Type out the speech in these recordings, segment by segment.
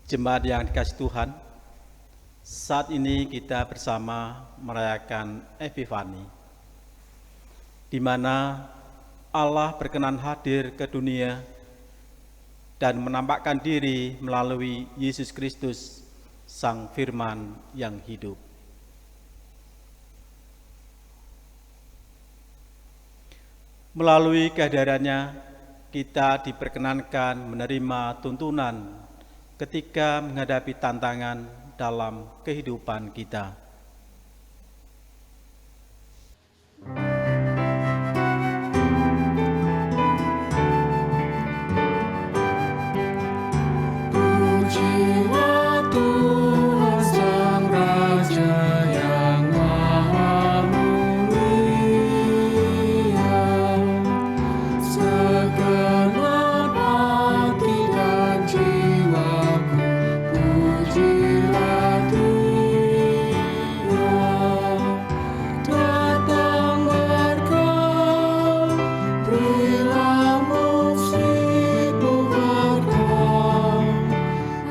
Jemaat yang dikasihi Tuhan, saat ini kita bersama merayakan Epifani, di mana Allah berkenan hadir ke dunia dan menampakkan diri melalui Yesus Kristus, Sang Firman yang hidup. Melalui kehadirannya, kita diperkenankan menerima tuntunan ketika menghadapi tantangan dalam kehidupan kita. Pujilah Tuhan Sang Raja yang Maha Mulia, segenap hati dan jiwaku, pujilah Dia. Datang berkah, berilah musik-Mu berkah,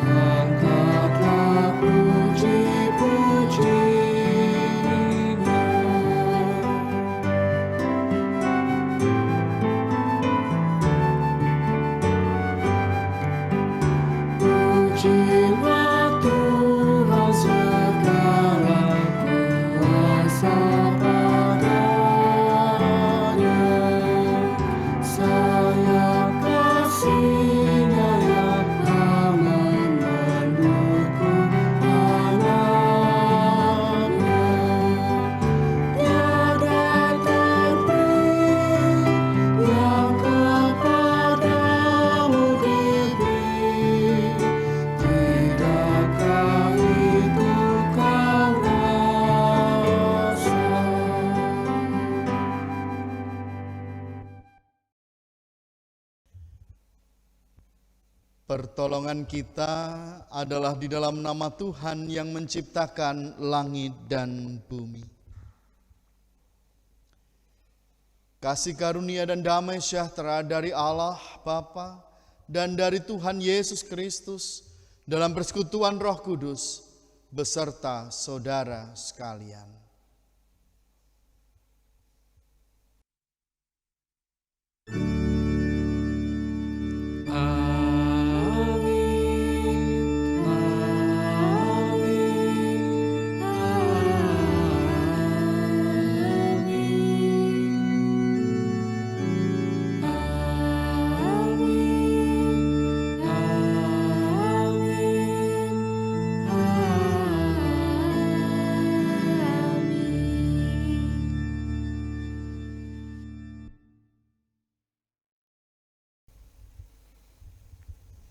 angkatlah puji-pujinya. Pujilah Tuhan segala kuasa padanya, sayap kasih-Nya yang aman mendukung anaknya. Tiada terpilih yang kepadamu diberi, tidakkah itu kau rasa? Pertolongan kita adalah di dalam nama Tuhan yang menciptakan langit dan bumi. Kasih karunia dan damai sejahtera dari Allah Bapa dan dari Tuhan Yesus Kristus dalam persekutuan Roh Kudus beserta saudara sekalian.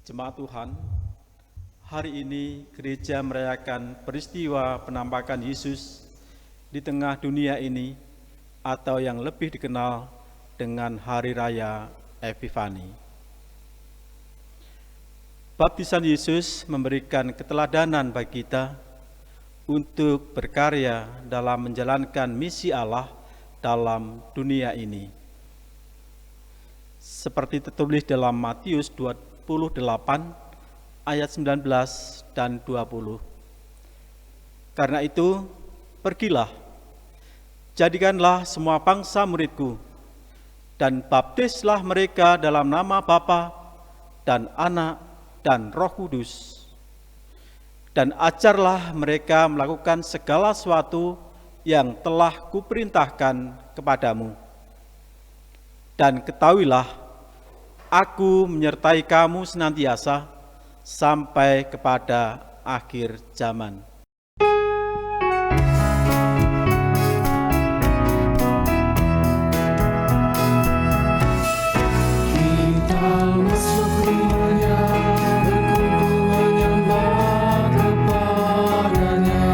Jemaat Tuhan, hari ini gereja merayakan peristiwa penampakan Yesus di tengah dunia ini, atau yang lebih dikenal dengan Hari Raya Epifani. Baptisan Yesus memberikan keteladanan bagi kita untuk berkarya dalam menjalankan misi Allah dalam dunia ini. Seperti tertulis dalam Matius 28 ayat 19 dan 20. Karena itu, pergilah, jadikanlah semua bangsa muridku, dan baptislah mereka dalam nama Bapa dan Anak dan Roh Kudus, dan ajarlah mereka melakukan segala sesuatu yang telah kuperintahkan kepadamu. Dan ketahuilah, Aku menyertai kamu senantiasa sampai kepada akhir zaman. Kita masuk rumahnya, berkunjung menyembah kepadanya.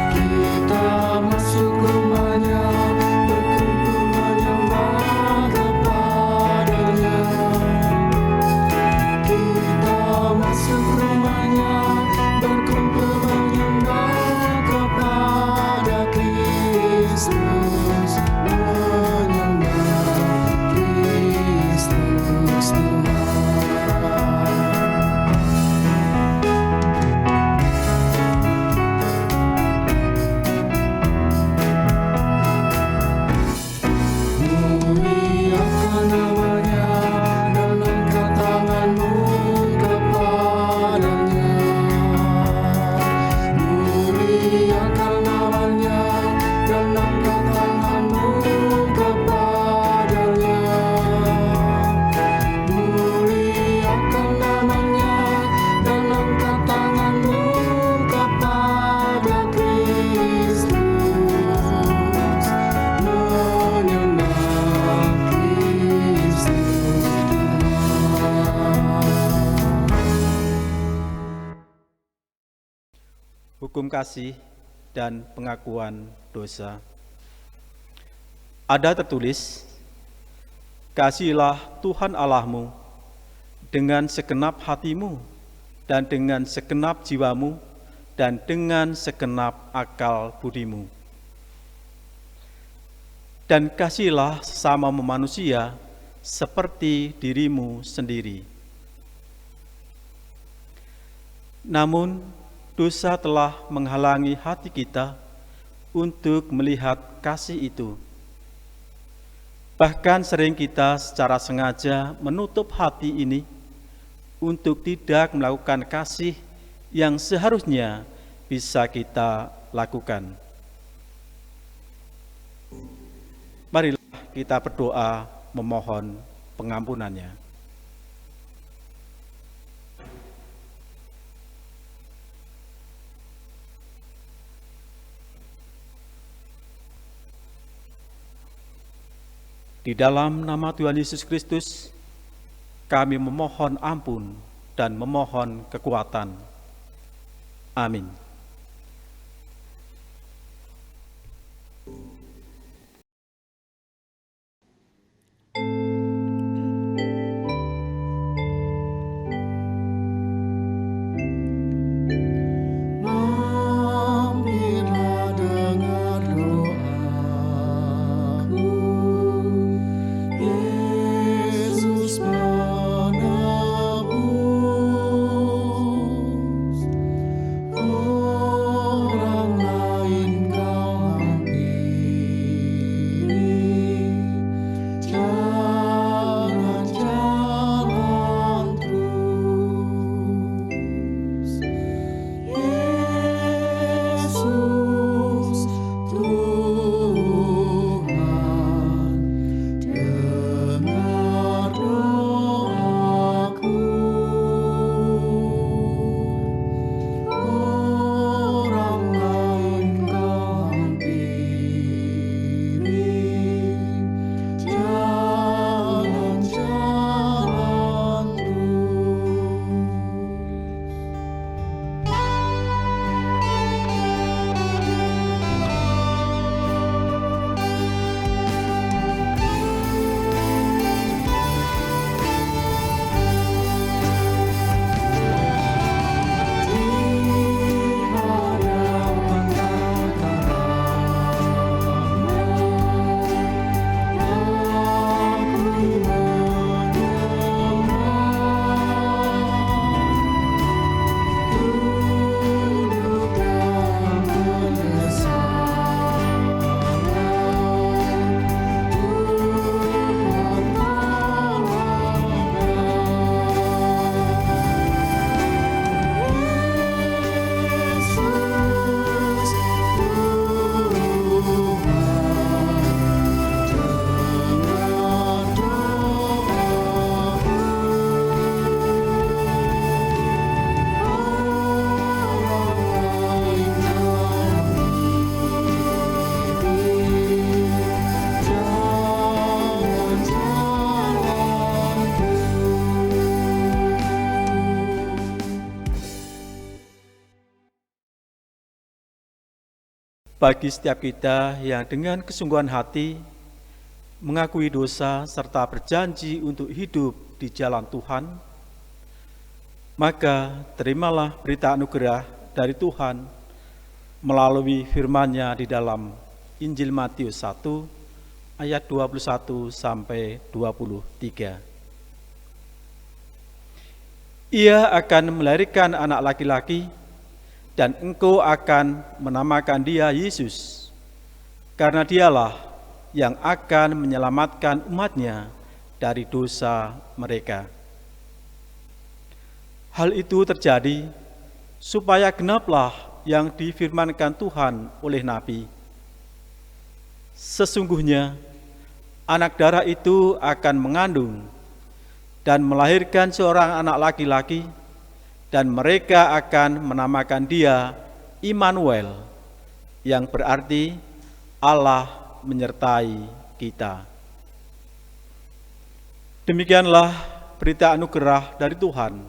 Kita masuk rumahnya, berkunjung menyembah kepadanya. Kita masuk rumahnya, hukum kasih, dan pengakuan dosa. Ada tertulis, kasihilah Tuhan Allahmu dengan segenap hatimu dan dengan segenap jiwamu dan dengan segenap akal budimu. Dan kasihilah sesama manusia seperti dirimu sendiri. Namun, dosa telah menghalangi hati kita untuk melihat kasih itu. Bahkan sering kita secara sengaja menutup hati ini untuk tidak melakukan kasih yang seharusnya bisa kita lakukan. Marilah kita berdoa memohon pengampunannya. Di dalam nama Tuhan Yesus Kristus, kami memohon ampun dan memohon kekuatan. Amin. Mampirlah dengar doaku, Yesus penebus. Orang lain kau hampiri, jangan jalan terus. Yesus Tuhan, dengar doaku. Orang lain kau hampiri, jangan jalan Bagi setiap kita yang dengan kesungguhan hati mengakui dosa serta berjanji untuk hidup di jalan Tuhan, maka terimalah berita anugerah dari Tuhan melalui firman-Nya di dalam Injil Matius 1 ayat 21 sampai 23. Ia akan melahirkan anak laki-laki, dan engkau akan menamakan dia Yesus, karena dialah yang akan menyelamatkan umat-Nya dari dosa mereka. Hal itu terjadi supaya genaplah yang difirmankan Tuhan oleh Nabi. Sesungguhnya anak darah itu akan mengandung dan melahirkan seorang anak laki-laki, dan mereka akan menamakan dia Immanuel, yang berarti Allah menyertai kita. Demikianlah berita anugerah dari Tuhan.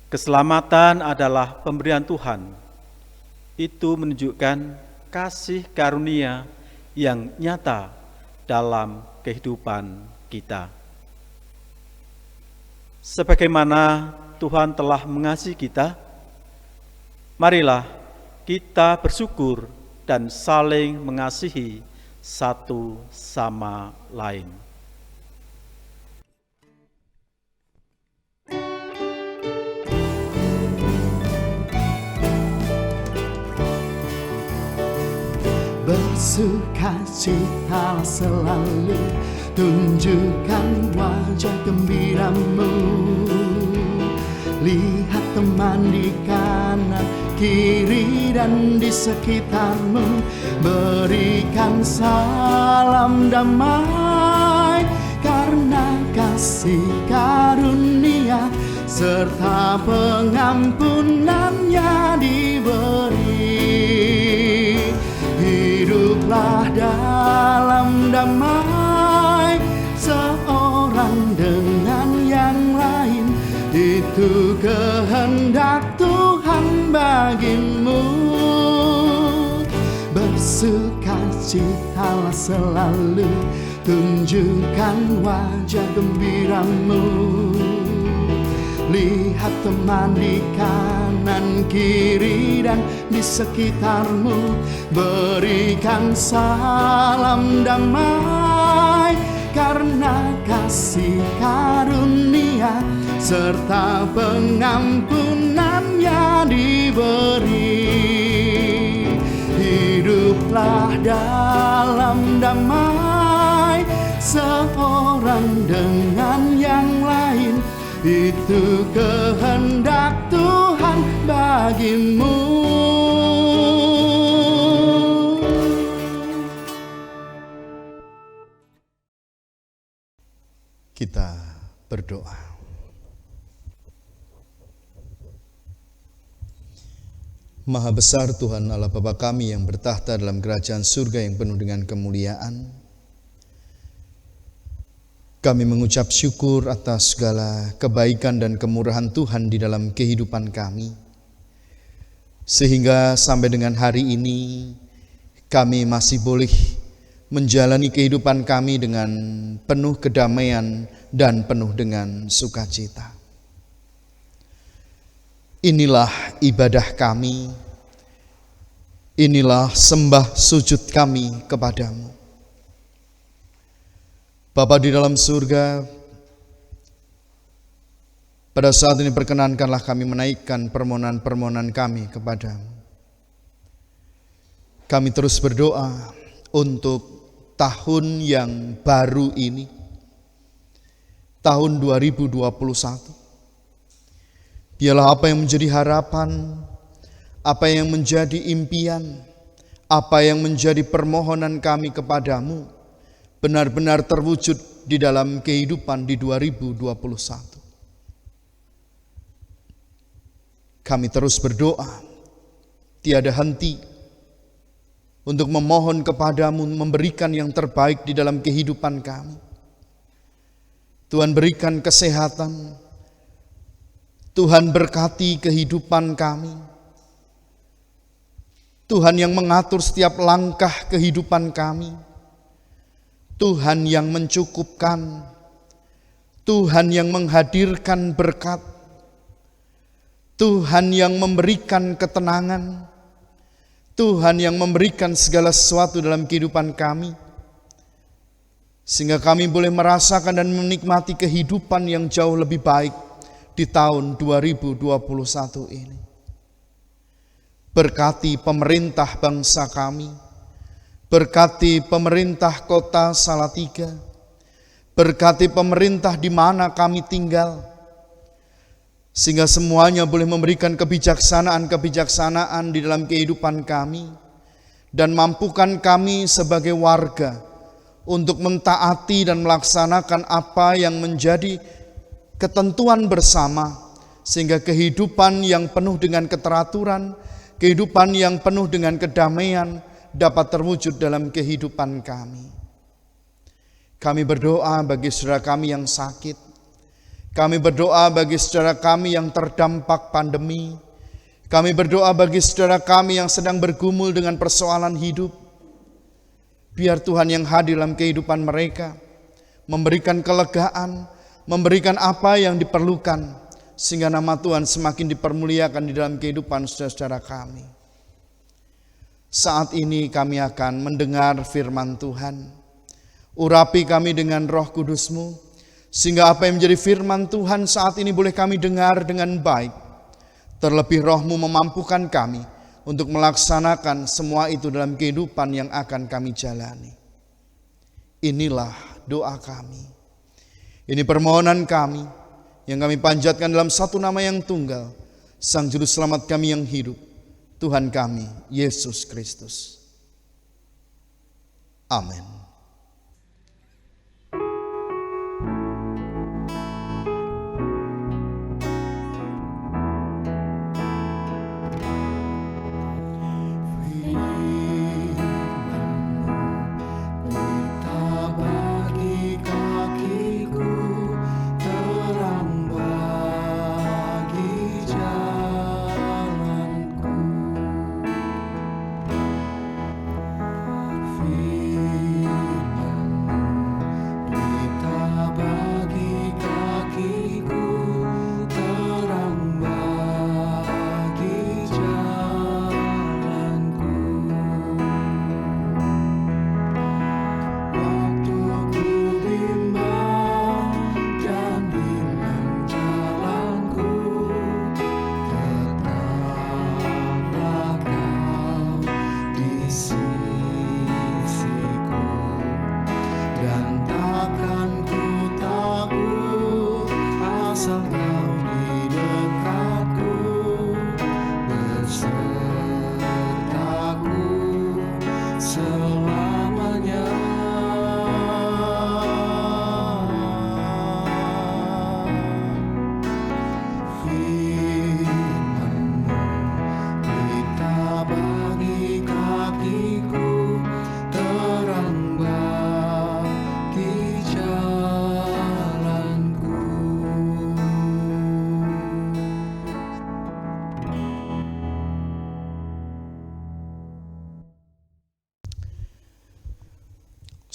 Keselamatan adalah pemberian Tuhan. Itu menunjukkan kasih karunia yang nyata dalam kehidupan kita. Sebagaimana Tuhan telah mengasihi kita, marilah kita bersyukur dan saling mengasihi satu sama lain. Bersukacitalah selalu, tunjukkan wajah gembiramu. Lihat teman di kanan, kiri dan di sekitarmu. Berikan salam damai, karena kasih karunia serta pengampunannya diberi. Hiduplah dalam damai, seorang dengan yang lain. Itu kehendak Tuhan bagimu. Bersukacitalah selalu, tunjukkan wajah gembiramu. Lihat teman di kanan, kiri dan di sekitarmu. Berikan salam damai, karena kasih karunia serta pengampunannya diberi. Hiduplah dalam damai, seorang dengan yang lain. Itu kehendak Tuhan bagimu. Kita berdoa. Maha besar Tuhan Allah Bapa kami yang bertahta dalam kerajaan surga yang penuh dengan kemuliaan. Kami mengucap syukur atas segala kebaikan dan kemurahan Tuhan di dalam kehidupan kami. Sehingga sampai dengan hari ini kami masih boleh menjalani kehidupan kami dengan penuh kedamaian dan penuh dengan sukacita. Inilah ibadah kami, inilah sembah sujud kami kepadamu. Bapa di dalam surga, pada saat ini perkenankanlah kami menaikkan permohonan-permohonan kami kepadamu. Kami terus berdoa untuk tahun yang baru ini, tahun 2021. Biarlah apa yang menjadi harapan, apa yang menjadi impian, apa yang menjadi permohonan kami kepadamu, benar-benar terwujud di dalam kehidupan di 2021. Kami terus berdoa, tiada henti, untuk memohon kepadamu memberikan yang terbaik di dalam kehidupan kami. Tuhan berikan kesehatan, Tuhan berkati kehidupan kami. Tuhan yang mengatur setiap langkah kehidupan kami. Tuhan yang mencukupkan, Tuhan yang menghadirkan berkat, Tuhan yang memberikan ketenangan, Tuhan yang memberikan segala sesuatu dalam kehidupan kami, sehingga kami boleh merasakan dan menikmati kehidupan yang jauh lebih baik di tahun 2021 ini. Berkati pemerintah bangsa kami, berkati pemerintah kota Salatiga, berkati pemerintah di mana kami tinggal, sehingga semuanya boleh memberikan kebijaksanaan-kebijaksanaan di dalam kehidupan kami, dan mampukan kami sebagai warga untuk mentaati dan melaksanakan apa yang menjadi ketentuan bersama, sehingga kehidupan yang penuh dengan keteraturan, kehidupan yang penuh dengan kedamaian dapat terwujud dalam kehidupan kami. Kami berdoa bagi saudara kami yang sakit. Kami berdoa bagi saudara kami yang terdampak pandemi. Kami berdoa bagi saudara kami yang sedang bergumul dengan persoalan hidup. Biar Tuhan yang hadir dalam kehidupan mereka, memberikan kelegaan, memberikan apa yang diperlukan, sehingga nama Tuhan semakin dipermuliakan di dalam kehidupan saudara-saudara kami. Saat ini kami akan mendengar firman Tuhan. Urapi kami dengan Roh Kudus-Mu, sehingga apa yang menjadi firman Tuhan saat ini boleh kami dengar dengan baik. Terlebih Roh-Mu memampukan kami untuk melaksanakan semua itu dalam kehidupan yang akan kami jalani. Inilah doa kami. Ini permohonan kami yang kami panjatkan dalam satu nama yang tunggal, Sang Juru Selamat kami yang hidup, Tuhan kami, Yesus Kristus. Amin.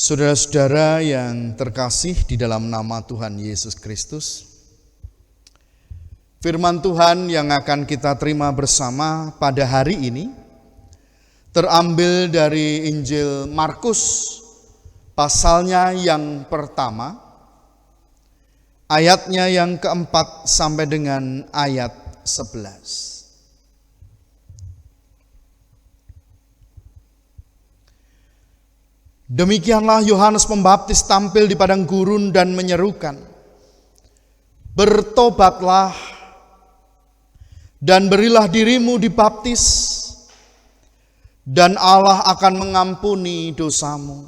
Saudara-saudara yang terkasih di dalam nama Tuhan Yesus Kristus, firman Tuhan yang akan kita terima bersama pada hari ini terambil dari Injil Markus, pasalnya yang pertama, ayatnya yang keempat sampai dengan ayat 11. Demikianlah Yohanes Pembaptis tampil di padang gurun dan menyerukan, "Bertobatlah dan berilah dirimu dibaptis, dan Allah akan mengampuni dosamu."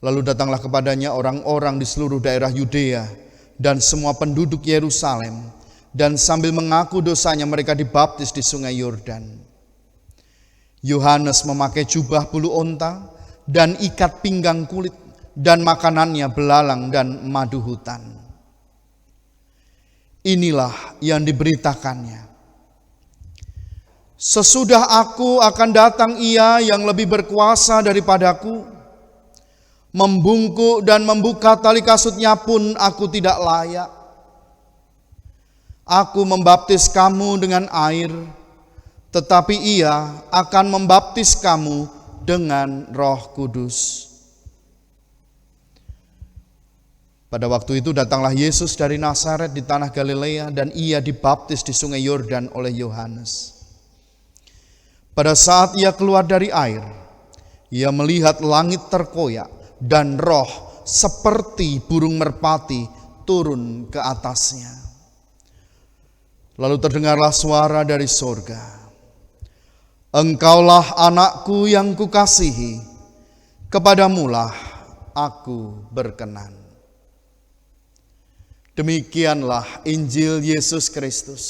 Lalu datanglah kepadanya orang-orang di seluruh daerah Yudea dan semua penduduk Yerusalem, dan sambil mengaku dosanya mereka dibaptis di sungai Yordan. Yohanes memakai jubah bulu onta dan ikat pinggang kulit, dan makanannya belalang dan madu hutan. Inilah yang diberitakannya, "Sesudah aku akan datang Ia yang lebih berkuasa daripadaku. Membungkuk dan membuka tali kasutnya pun aku tidak layak. Aku membaptis kamu dengan air, tetapi Ia akan membaptis kamu dengan Roh Kudus." Pada waktu itu datanglah Yesus dari Nazaret di tanah Galilea, dan Ia dibaptis di sungai Yordan oleh Yohanes. Pada saat Ia keluar dari air, Ia melihat langit terkoyak dan roh seperti burung merpati turun ke atasnya. Lalu terdengarlah suara dari sorga, "Engkaulah anakku yang kukasihi, kepadamulah aku berkenan." Demikianlah Injil Yesus Kristus.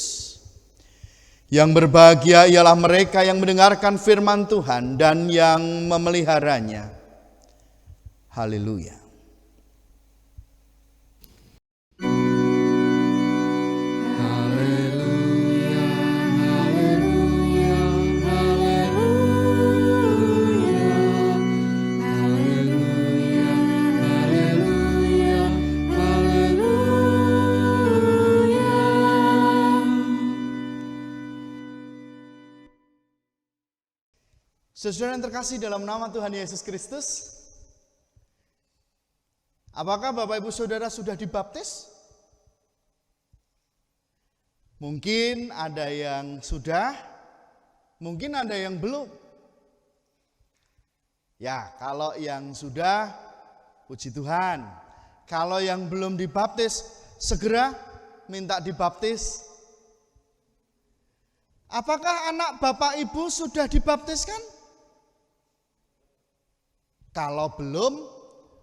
Yang berbahagia ialah mereka yang mendengarkan firman Tuhan dan yang memeliharanya. Haleluya. Saudara yang terkasih dalam nama Tuhan Yesus Kristus, apakah Bapak Ibu Saudara sudah dibaptis? Mungkin ada yang sudah, mungkin ada yang belum. Ya, kalau yang sudah, puji Tuhan. Kalau yang belum dibaptis, segera minta dibaptis. Apakah anak Bapak Ibu sudah dibaptiskan? Kalau belum,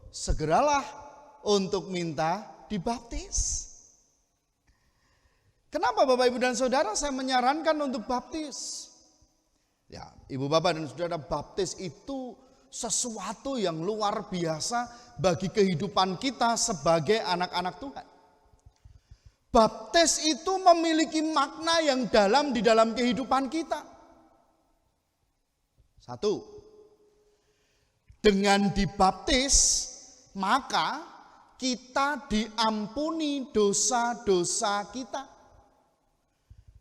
segeralah untuk minta dibaptis. Kenapa Bapak Ibu dan Saudara saya menyarankan untuk baptis? Ya, Ibu Bapak dan Saudara, baptis itu sesuatu yang luar biasa bagi kehidupan kita sebagai anak-anak Tuhan. Baptis itu memiliki makna yang dalam di dalam kehidupan kita. Satu, dengan dibaptis maka kita diampuni dosa-dosa kita.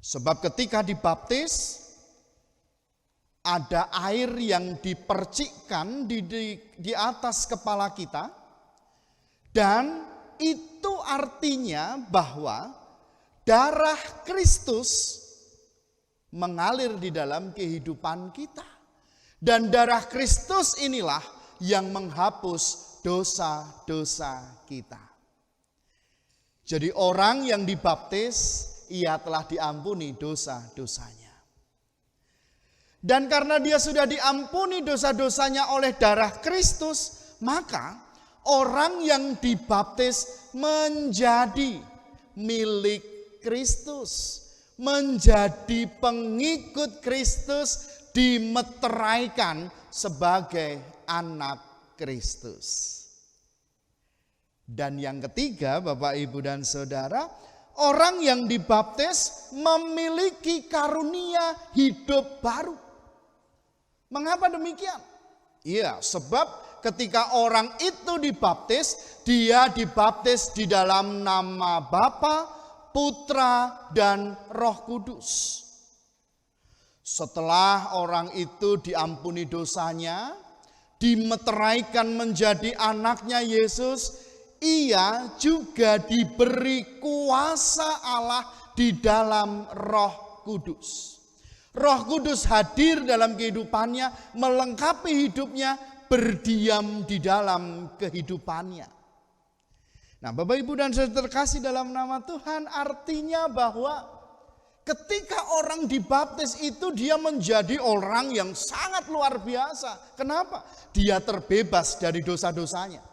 Sebab ketika dibaptis ada air yang dipercikkan di atas kepala kita, dan itu artinya bahwa darah Kristus mengalir di dalam kehidupan kita. Dan darah Kristus inilah yang menghapus dosa-dosa kita. Jadi orang yang dibaptis, ia telah diampuni dosa-dosanya. Dan karena dia sudah diampuni dosa-dosanya oleh darah Kristus, maka orang yang dibaptis menjadi milik Kristus, menjadi pengikut Kristus, dimeteraikan sebagai anak Kristus. Dan yang ketiga, Bapak Ibu dan Saudara, orang yang dibaptis memiliki karunia hidup baru. Mengapa demikian? Iya, sebab ketika orang itu dibaptis, dia dibaptis di dalam nama Bapa, Putra, dan Roh Kudus. Setelah orang itu diampuni dosanya, dimeteraikan menjadi anaknya Yesus, ia juga diberi kuasa Allah di dalam Roh Kudus. Roh Kudus hadir dalam kehidupannya, melengkapi hidupnya, berdiam di dalam kehidupannya. Nah, Bapak Ibu dan Saudara terkasih dalam nama Tuhan, artinya bahwa ketika orang dibaptis itu dia menjadi orang yang sangat luar biasa. Kenapa? Dia terbebas dari dosa-dosanya.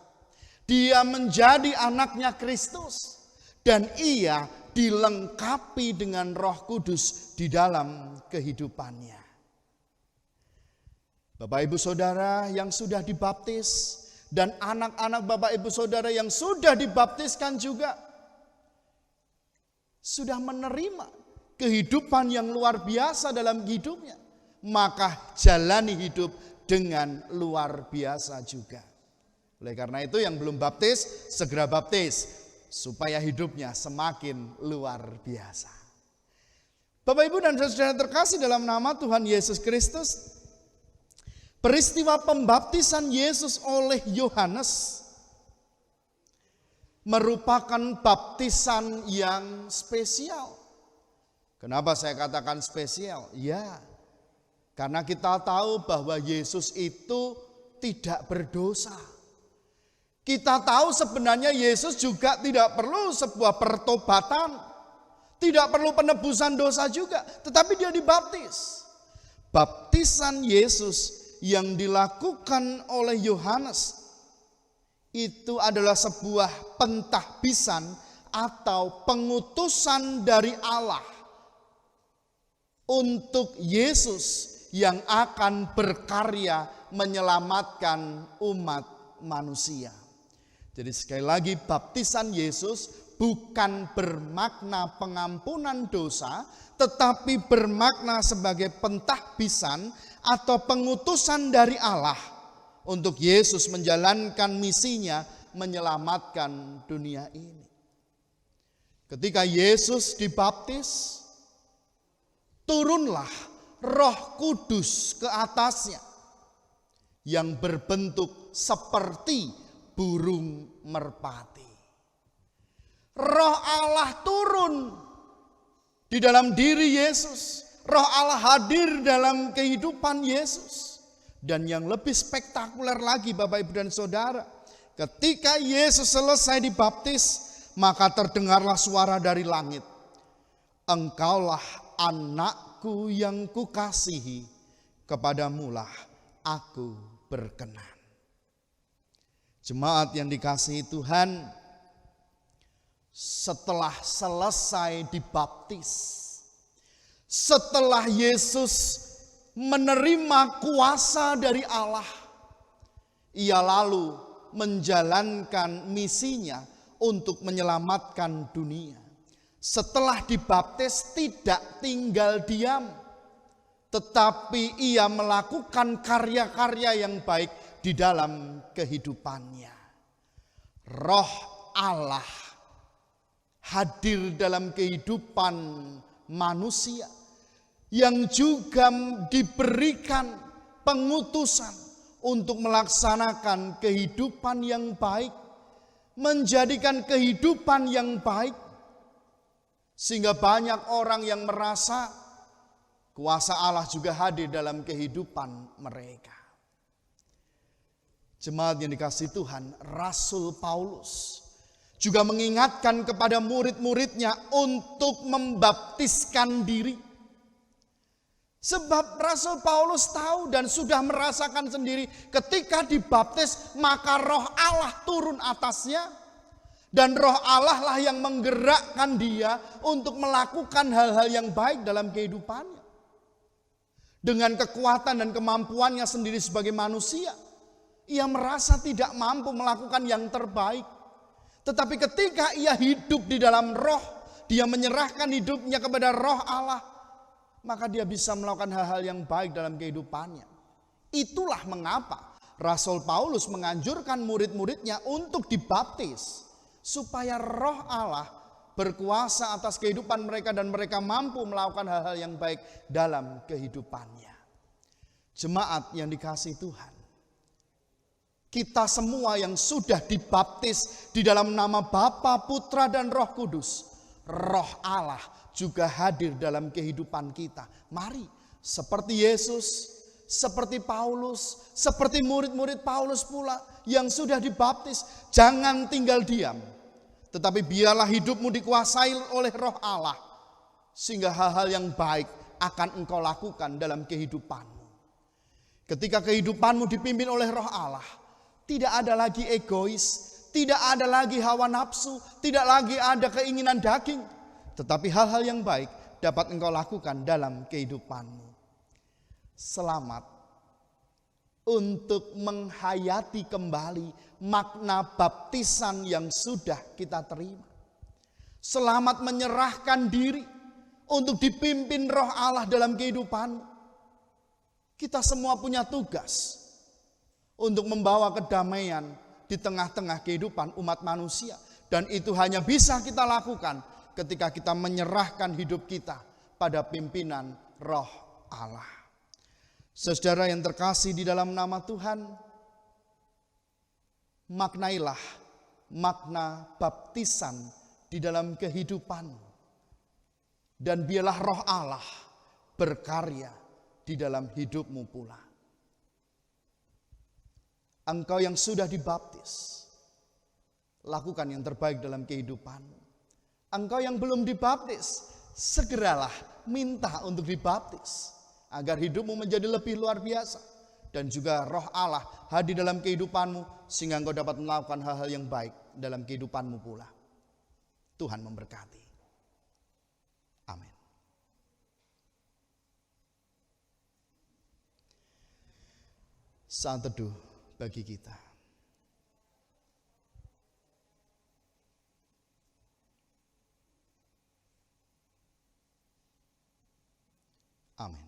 Dia menjadi anaknya Kristus. Dan ia dilengkapi dengan Roh Kudus di dalam kehidupannya. Bapak Ibu Saudara yang sudah dibaptis dan anak-anak Bapak Ibu Saudara yang sudah dibaptiskan juga sudah menerima kehidupan yang luar biasa dalam hidupnya, maka jalani hidup dengan luar biasa juga. Oleh karena itu yang belum baptis, segera baptis supaya hidupnya semakin luar biasa. Bapak Ibu dan Saudara terkasih dalam nama Tuhan Yesus Kristus, peristiwa pembaptisan Yesus oleh Yohanes merupakan baptisan yang spesial. Kenapa saya katakan spesial? Ya, karena kita tahu bahwa Yesus itu tidak berdosa. Kita tahu sebenarnya Yesus juga tidak perlu sebuah pertobatan, tidak perlu penebusan dosa juga, tetapi dia dibaptis. Baptisan Yesus yang dilakukan oleh Yohanes itu adalah sebuah pentahbisan atau pengutusan dari Allah untuk Yesus yang akan berkarya menyelamatkan umat manusia. Jadi sekali lagi, baptisan Yesus bukan bermakna pengampunan dosa, tetapi bermakna sebagai pentahbisan atau pengutusan dari Allah untuk Yesus menjalankan misinya menyelamatkan dunia ini. Ketika Yesus dibaptis, turunlah Roh Kudus ke atasnya. yang berbentuk seperti burung merpati. Roh Allah turun di dalam diri Yesus. Roh Allah hadir dalam kehidupan Yesus. Dan yang lebih spektakuler lagi Bapak Ibu dan Saudara, ketika Yesus selesai dibaptis, maka terdengarlah suara dari langit. Engkaulah anakku yang kukasihi, kepadamulah aku berkenan. Jemaat yang dikasihi Tuhan, setelah selesai dibaptis, setelah Yesus menerima kuasa dari Allah, ia lalu menjalankan misinya untuk menyelamatkan dunia. Setelah dibaptis tidak tinggal diam, tetapi ia melakukan karya-karya yang baik di dalam kehidupannya. Roh Allah hadir dalam kehidupan manusia yang juga diberikan pengutusan untuk melaksanakan kehidupan yang baik, menjadikan kehidupan yang baik, sehingga banyak orang yang merasa kuasa Allah juga hadir dalam kehidupan mereka. Jemaat yang dikasihi Tuhan, Rasul Paulus juga mengingatkan kepada murid-muridnya untuk membaptiskan diri. Sebab Rasul Paulus tahu dan sudah merasakan sendiri ketika dibaptis maka roh Allah turun atasnya. Dan roh Allah lah yang menggerakkan dia untuk melakukan hal-hal yang baik dalam kehidupannya. Dengan kekuatan dan kemampuannya sendiri sebagai manusia, ia merasa tidak mampu melakukan yang terbaik. Tetapi ketika ia hidup di dalam roh, dia menyerahkan hidupnya kepada roh Allah, maka dia bisa melakukan hal-hal yang baik dalam kehidupannya. Itulah mengapa Rasul Paulus menganjurkan murid-muridnya untuk dibaptis, supaya roh Allah berkuasa atas kehidupan mereka dan mereka mampu melakukan hal-hal yang baik dalam kehidupannya. Jemaat yang dikasihi Tuhan, kita semua yang sudah dibaptis di dalam nama Bapa, Putra, dan Roh Kudus, roh Allah juga hadir dalam kehidupan kita. Mari, seperti Yesus, seperti Paulus, seperti murid-murid Paulus pula yang sudah dibaptis, jangan tinggal diam. Tetapi biarlah hidupmu dikuasai oleh roh Allah, sehingga hal-hal yang baik akan engkau lakukan dalam kehidupanmu. Ketika kehidupanmu dipimpin oleh roh Allah, tidak ada lagi egois, tidak ada lagi hawa nafsu, tidak lagi ada keinginan daging. Tetapi hal-hal yang baik dapat engkau lakukan dalam kehidupanmu. Selamat untuk menghayati kembali makna baptisan yang sudah kita terima. Selamat menyerahkan diri untuk dipimpin roh Allah dalam kehidupanmu. Kita semua punya tugas untuk membawa kedamaian di tengah-tengah kehidupan umat manusia. Dan itu hanya bisa kita lakukan ketika kita menyerahkan hidup kita pada pimpinan roh Allah. Saudara yang terkasih di dalam nama Tuhan, maknailah makna baptisan di dalam kehidupanmu. Dan biarlah roh Allah berkarya di dalam hidupmu pula. Engkau yang sudah dibaptis, lakukan yang terbaik dalam kehidupanmu. Engkau yang belum dibaptis, segeralah minta untuk dibaptis, agar hidupmu menjadi lebih luar biasa. Dan juga roh Allah hadir dalam kehidupanmu, sehingga engkau dapat melakukan hal-hal yang baik dalam kehidupanmu pula. Tuhan memberkati. Amin. Saat teduh bagi kita. Amin.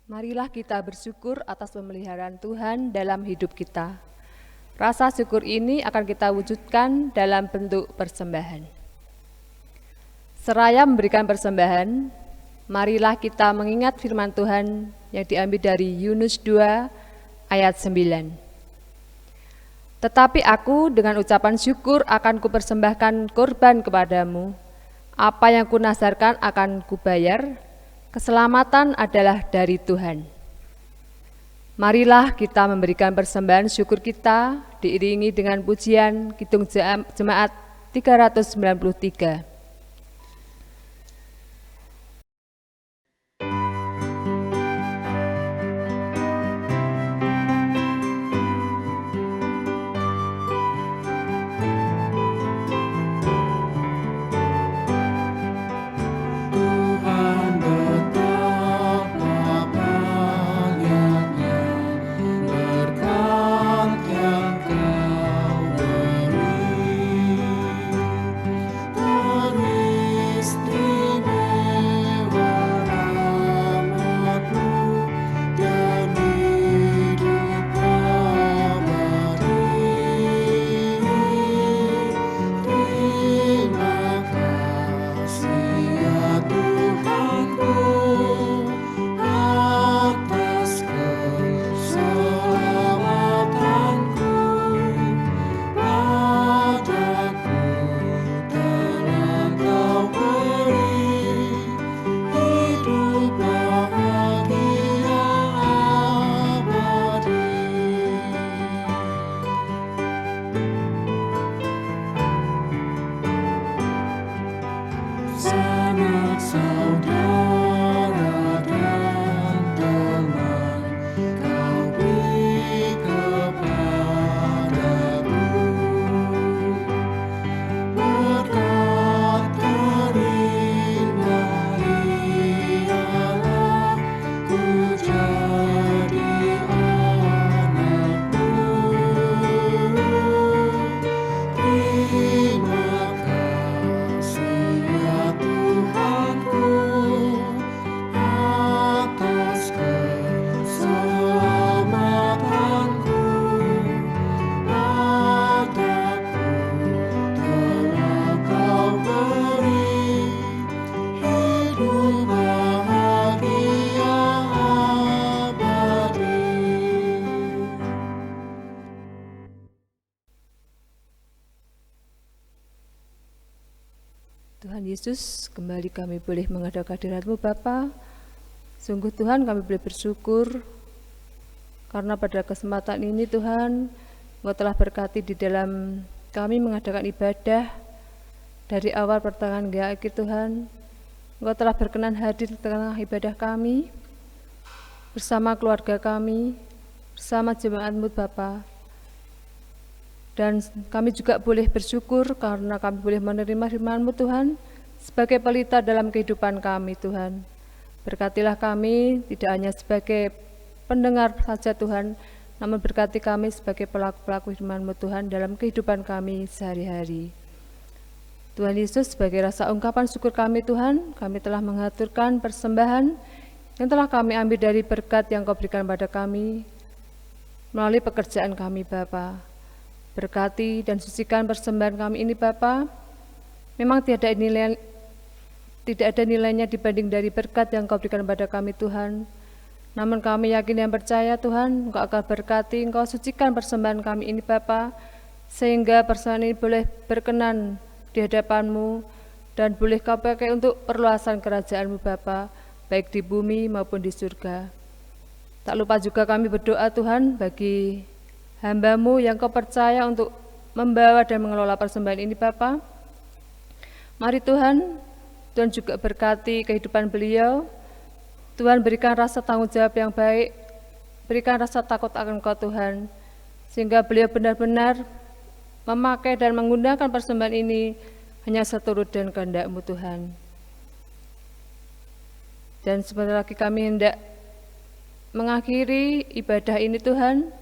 Marilah kita bersyukur atas pemeliharaan Tuhan dalam hidup kita. Rasa syukur ini akan kita wujudkan dalam bentuk persembahan. Seraya memberikan persembahan, marilah kita mengingat firman Tuhan yang diambil dari Yunus 2 ayat 9. Tetapi aku dengan ucapan syukur akan kupersembahkan korban kepadamu. Apa yang kunazarkan akan kubayar. Keselamatan adalah dari Tuhan. Marilah kita memberikan persembahan syukur kita diiringi dengan pujian Kidung Jemaat 393. Tuhan Yesus, kembali kami boleh menghadap hadirat-Mu Bapa. Sungguh Tuhan kami boleh bersyukur karena pada kesempatan ini Tuhan Engkau telah berkati di dalam kami mengadakan ibadah dari awal pertengahan hingga akhir Tuhan. Engkau telah berkenan hadir di tengah ibadah kami bersama keluarga kami, bersama jemaat-Mu Bapa. Dan kami juga boleh bersyukur karena kami boleh menerima firman-Mu Tuhan sebagai pelita dalam kehidupan kami Tuhan. Berkatilah kami tidak hanya sebagai pendengar saja Tuhan, namun berkati kami sebagai pelaku-pelaku firman-Mu Tuhan dalam kehidupan kami sehari-hari. Tuhan Yesus, sebagai rasa ungkapan syukur kami Tuhan, kami telah mengaturkan persembahan yang telah kami ambil dari berkat yang Kau berikan pada kami melalui pekerjaan kami Bapa. Berkati dan sucikan persembahan kami ini Bapa. Memang tidak ada nilainya dibanding dari berkat yang Kau berikan pada kami Tuhan. Namun kami yakin dan percaya Tuhan, Engkau akan berkati, Engkau sucikan persembahan kami ini Bapa, sehingga persembahan ini boleh berkenan di hadapan-Mu dan boleh Kau pakai untuk perluasan kerajaan-Mu Bapa, baik di bumi maupun di surga. Tak lupa juga kami berdoa Tuhan bagi hamba-Mu yang Kau percaya untuk membawa dan mengelola persembahan ini Bapa. Mari Tuhan juga berkati kehidupan beliau. Tuhan berikan rasa tanggung jawab yang baik, berikan rasa takut akan Kau Tuhan, sehingga beliau benar-benar memakai dan menggunakan persembahan ini hanya seturut dan kehendak-Mu Tuhan. Dan sebentar lagi kami hendak mengakhiri ibadah ini Tuhan.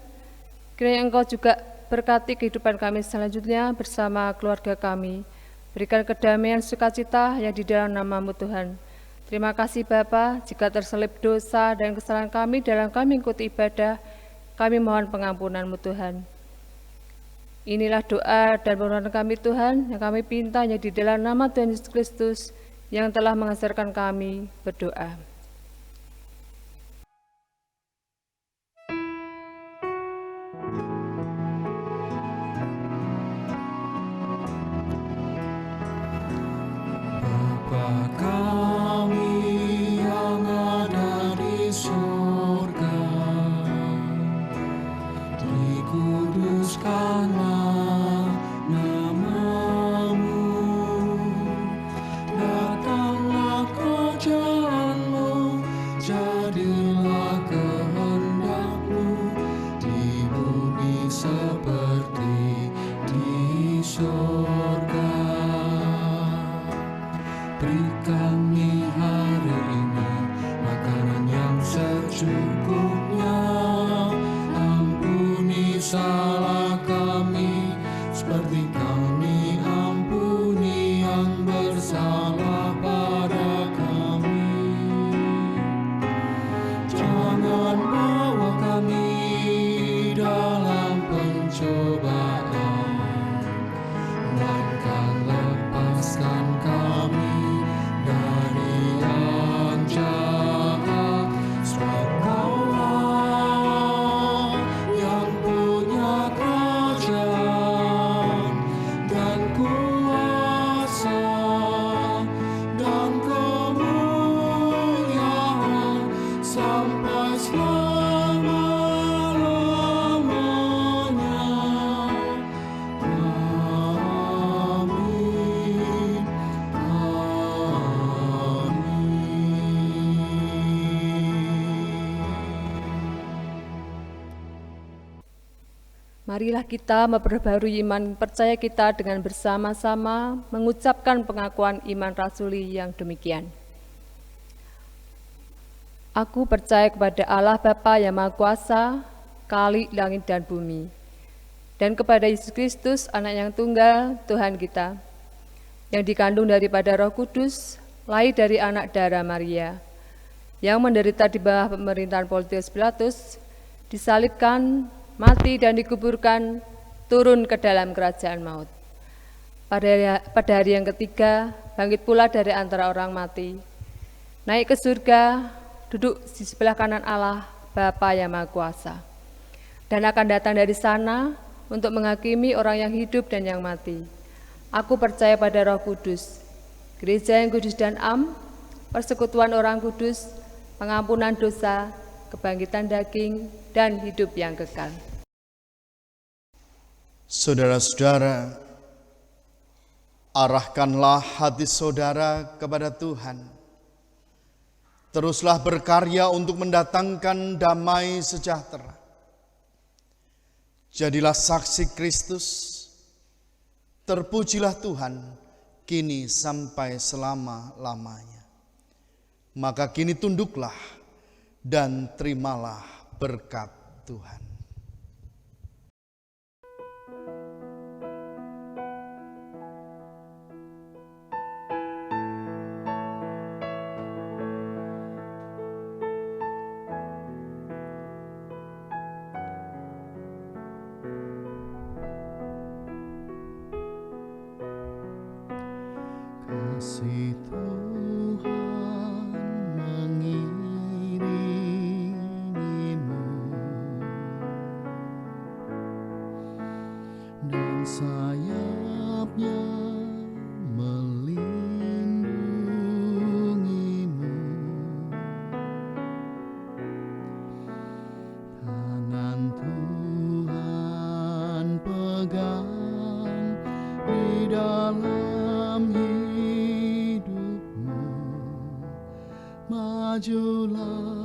Kiranya Engkau juga berkati kehidupan kami selanjutnya bersama keluarga kami. Berikan kedamaian sukacita yang di dalam nama-Mu Tuhan. Terima kasih Bapa, jika terselip dosa dan kesalahan kami dalam kami mengikuti ibadah, kami mohon pengampunan-Mu Tuhan. Inilah doa dan permohonan kami Tuhan, yang kami pinta hanya di dalam nama Tuhan Yesus Kristus, yang telah mengajarkan kami berdoa. Bapa kami yang ada di surga, dikuduskanlah nama-Mu, datanglah kerajaan-Mu, jadilah kehendak-Mu di bumi seperti di surga. Beri kami hari ini makanan yang secukupnya. Ampuni salah kami seperti kami ampuni yang bersalah pada kami. Jangan bawa kami dalam pencobaan, melainkan lepaskan kami dari yang jahat. Sebab Kau-Lah yang punya kerajaan dan kuasa dan kemuliaan sampai selama-lamanya. Amin. Marilah kita memperbarui iman percaya kita dengan bersama-sama mengucapkan pengakuan iman rasuli yang demikian. Aku percaya kepada Allah Bapa yang Maha Kuasa, Khalik langit dan bumi, dan kepada Yesus Kristus, Anak yang tunggal, Tuhan kita, yang dikandung daripada Roh Kudus, lahir dari anak darah Maria, yang menderita di bawah pemerintahan Pontius Pilatus, disalibkan, mati dan dikuburkan, turun ke dalam kerajaan maut. Pada hari yang ketiga, bangkit pula dari antara orang mati, naik ke surga, duduk di sebelah kanan Allah, Bapa yang Maha Kuasa, dan akan datang dari sana untuk menghakimi orang yang hidup dan yang mati. Aku percaya pada Roh Kudus, gereja yang kudus dan am, persekutuan orang kudus, pengampunan dosa, kebangkitan daging, dan hidup yang kekal. Saudara-saudara, arahkanlah hati saudara kepada Tuhan. Teruslah berkarya untuk mendatangkan damai sejahtera. Jadilah saksi Kristus, terpujilah Tuhan, kini sampai selama-lamanya. Maka kini tunduklah dan terimalah berkat Tuhan. Kasih Tuhan mengiringimu dan sayapnya melindungimu. Tangan Tuhan pegang di dalam hidupmu, majulah